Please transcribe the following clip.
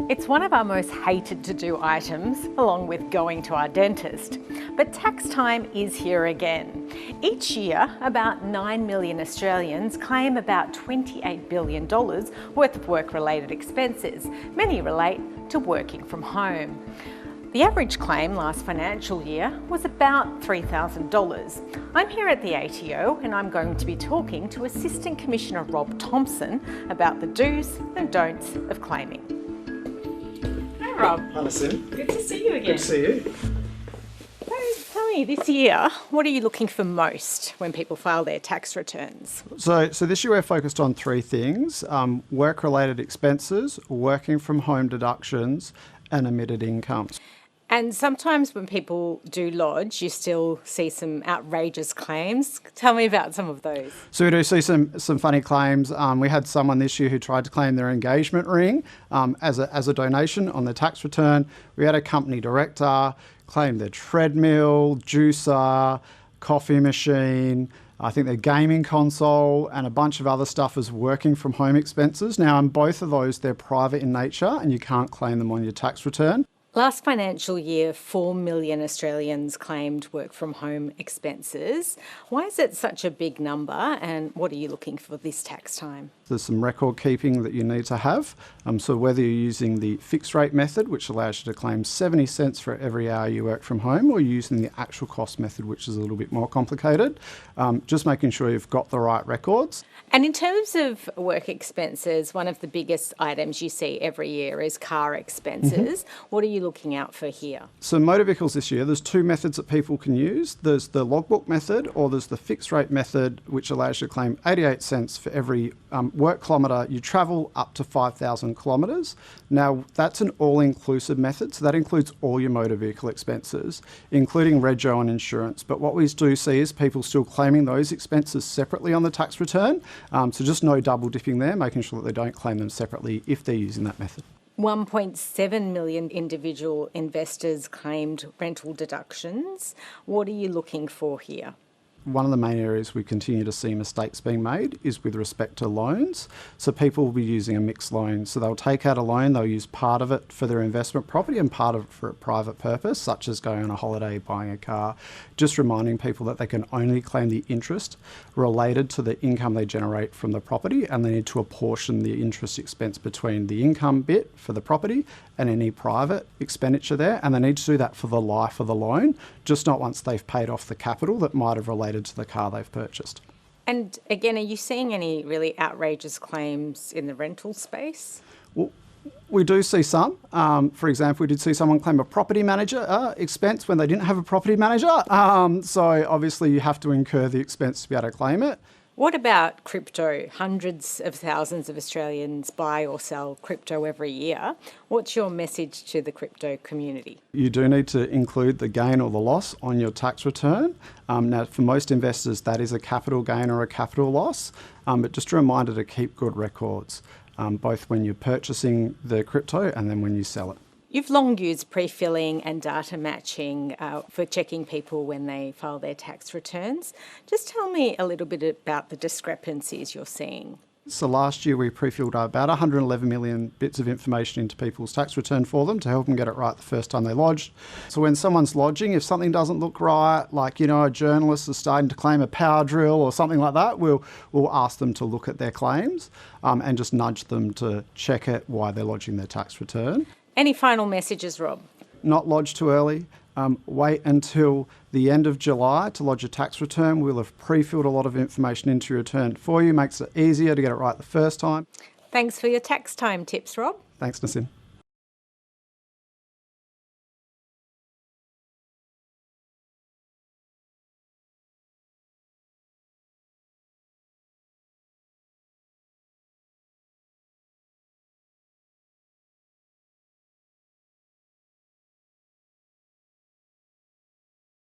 It's one of our most hated to do items, along with going to our dentist. But tax time is here again. Each year, about 9 million Australians claim about $28 billion worth of work-related expenses. Many relate to working from home. The average claim last financial year was about $3,000. I'm here at the ATO and I'm going to be talking to Assistant Commissioner Rob Thompson about the do's and don'ts of claiming. Hi Rob. Hi Nassim. Good to see you again. Good to see you. So tell me, this year, what are you looking for most when people file their tax returns? So this year we're focused on three things: work-related expenses, working from home deductions, and omitted incomes. And sometimes when people do lodge, you still see some outrageous claims. Tell me about some of those. So we do see some funny claims. We had someone this year who tried to claim their engagement ring as a donation on their tax return. We had a company director claim their treadmill, juicer, coffee machine, I think their gaming console, and a bunch of other stuff as working from home expenses. Now, in both of those, they're private in nature and you can't claim them on your tax return. Last financial year, 4 million Australians claimed work from home expenses. Why is it such a big number and what are you looking for this tax time? There's some record keeping that you need to have. So whether you're using the fixed rate method, which allows you to claim 70 cents for every hour you work from home, or using the actual cost method, which is a little bit more complicated, just making sure you've got the right records. And in terms of work expenses, one of the biggest items you see every year is car expenses. What are you looking out for here? So motor vehicles this year, there's two methods that people can use. There's the logbook method or there's the fixed rate method, which allows you to claim 88 cents for every work kilometre you travel up to 5,000 kilometres. Now, that's an all-inclusive method, so that includes all your motor vehicle expenses, including rego and insurance. But what we do see is people still claiming those expenses separately on the tax return. So just no double dipping there, making sure that they don't claim them separately if they're using that method. 1.7 million individual investors claimed rental deductions. What are you looking for here? One of the main areas we continue to see mistakes being made is with respect to loans. So people will be using a mixed loan. So they'll take out a loan, they'll use part of it for their investment property and part of it for a private purpose, such as going on a holiday, buying a car. Just reminding people that they can only claim the interest related to the income they generate from the property, and they need to apportion the interest expense between the income bit for the property and any private expenditure there. And they need to do that for the life of the loan, just not once they've paid off the capital that might have related to the car they've purchased. And again, are you seeing any really outrageous claims in the rental space? Well, we do see some. For example, we did see someone claim a property manager expense when they didn't have a property manager. So obviously you have to incur the expense to be able to claim it. What about crypto? Hundreds of thousands of Australians buy or sell crypto every year. What's your message to the crypto community? You do need to include the gain or the loss on your tax return. Now, for most investors, that is a capital gain or a capital loss. But just a reminder to keep good records, both when you're purchasing the crypto and then when you sell it. You've long used pre-filling and data matching for checking people when they file their tax returns. Just tell me a little bit about the discrepancies you're seeing. So last year we pre-filled about 111 million bits of information into people's tax return for them to help them get it right the first time they lodged. So when someone's lodging, if something doesn't look right, like, a journalist is starting to claim a power drill or something like that, we'll ask them to look at their claims and just nudge them to check it while they're lodging their tax return. Any final messages, Rob? Not lodge too early. Wait until the end of July to lodge a tax return. We'll have pre-filled a lot of information into your return for you. Makes it easier to get it right the first time. Thanks for your tax time tips, Rob. Thanks, Nassim.